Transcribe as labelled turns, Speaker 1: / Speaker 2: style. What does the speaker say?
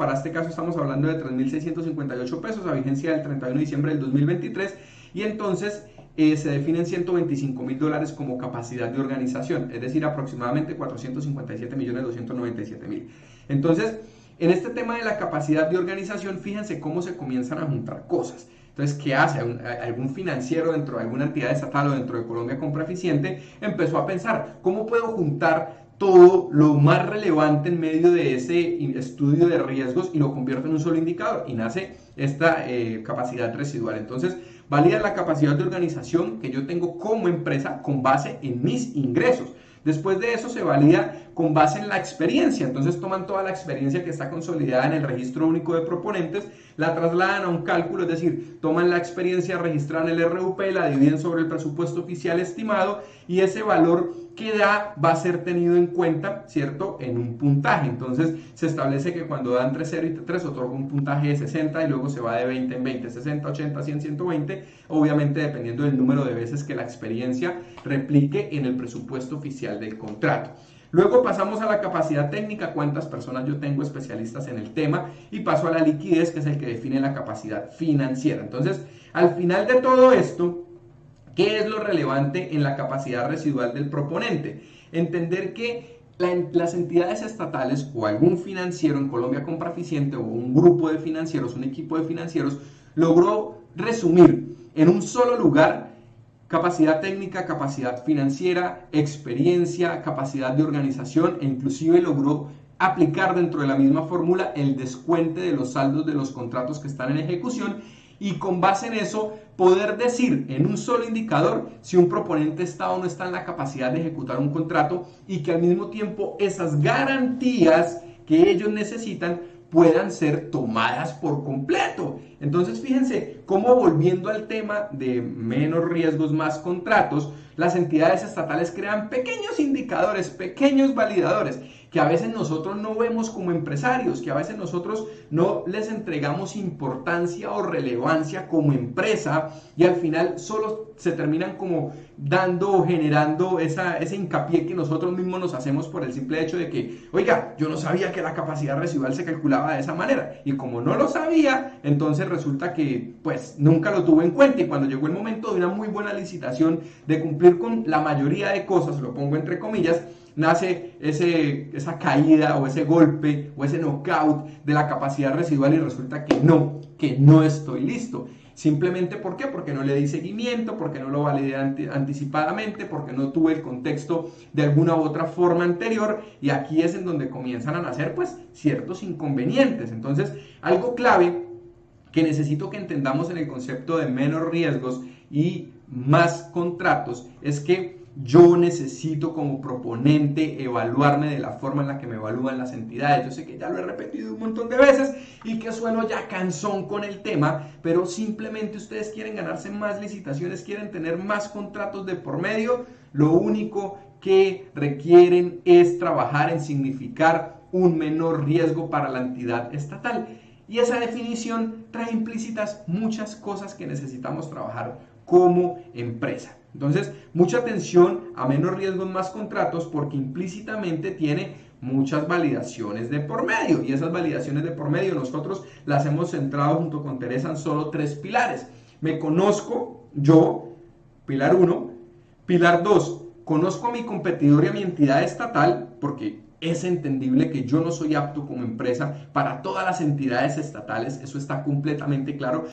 Speaker 1: Para este caso estamos hablando de 3.658 pesos a vigencia del 31 de diciembre del 2023 y entonces se definen $125.000 como capacidad de organización, es decir, aproximadamente 457.297.000. Entonces, en este tema de la capacidad de organización, fíjense cómo se comienzan a juntar cosas. Entonces, ¿qué hace? Algún financiero dentro de alguna entidad estatal o dentro de Colombia Compra Eficiente empezó a pensar, ¿cómo puedo juntar todo lo más relevante en medio de ese estudio de riesgos y lo convierto en un solo indicador? Y nace esta capacidad residual. Entonces, valida la capacidad de organización que yo tengo como empresa con base en mis ingresos. Después de eso se valida con base en la experiencia. Entonces toman toda la experiencia que está consolidada en el registro único de proponentes, la trasladan a un cálculo, es decir, toman la experiencia registrada en el RUP, la dividen sobre el presupuesto oficial estimado y ese valor que da va a ser tenido en cuenta, ¿cierto?, en un puntaje. Entonces se establece que cuando da entre 0 y 3 otorga un puntaje de 60 y luego se va de 20 en 20, 60, 80, 100, 120, obviamente dependiendo del número de veces que la experiencia replique en el presupuesto oficial del contrato. Luego pasamos a la capacidad técnica, cuántas personas yo tengo especialistas en el tema, y paso a la liquidez, que es el que define la capacidad financiera. Entonces, al final de todo esto, ¿qué es lo relevante en la capacidad residual del proponente? Entender que las entidades estatales o algún financiero en Colombia Compra Eficiente o un grupo de financieros, un equipo de financieros, logró resumir en un solo lugar capacidad técnica, capacidad financiera, experiencia, capacidad de organización e inclusive logró aplicar dentro de la misma fórmula el descuente de los saldos de los contratos que están en ejecución y con base en eso poder decir en un solo indicador si un proponente está o no está en la capacidad de ejecutar un contrato y que al mismo tiempo esas garantías que ellos necesitan puedan ser tomadas por completo. Entonces fíjense cómo, volviendo al tema de menos riesgos, más contratos, las entidades estatales crean pequeños indicadores, pequeños validadores que a veces nosotros no vemos como empresarios, que a veces nosotros no les entregamos importancia o relevancia como empresa y al final solo se terminan como dando o generando ese hincapié que nosotros mismos nos hacemos por el simple hecho de que, oiga, yo no sabía que la capacidad residual se calculaba de esa manera y como no lo sabía, entonces resulta que pues nunca lo tuve en cuenta y cuando llegó el momento de una muy buena licitación de cumplir con la mayoría de cosas, lo pongo entre comillas, nace esa caída o ese golpe o ese knockout de la capacidad residual y resulta que no estoy listo. Simplemente, ¿por qué? Porque no le di seguimiento, porque no lo validé anticipadamente, porque no tuve el contexto de alguna u otra forma anterior y aquí es en donde comienzan a nacer pues ciertos inconvenientes. Entonces, algo clave que necesito que entendamos en el concepto de menos riesgos y más contratos es que yo necesito como proponente evaluarme de la forma en la que me evalúan las entidades. Yo sé que ya lo he repetido un montón de veces y que sueno ya cansón con el tema, pero simplemente ustedes quieren ganarse más licitaciones, quieren tener más contratos de por medio. Lo único que requieren es trabajar en significar un menor riesgo para la entidad estatal. Y esa definición trae implícitas muchas cosas que necesitamos trabajar como empresa. Entonces, mucha atención a menos riesgos, más contratos, porque implícitamente tiene muchas validaciones de por medio. Y esas validaciones de por medio nosotros las hemos centrado junto con Teresa en solo 3 pilares. Me conozco yo, pilar 1. Pilar 2, conozco a mi competidor y a mi entidad estatal, porque es entendible que yo no soy apto como empresa para todas las entidades estatales, eso está completamente claro.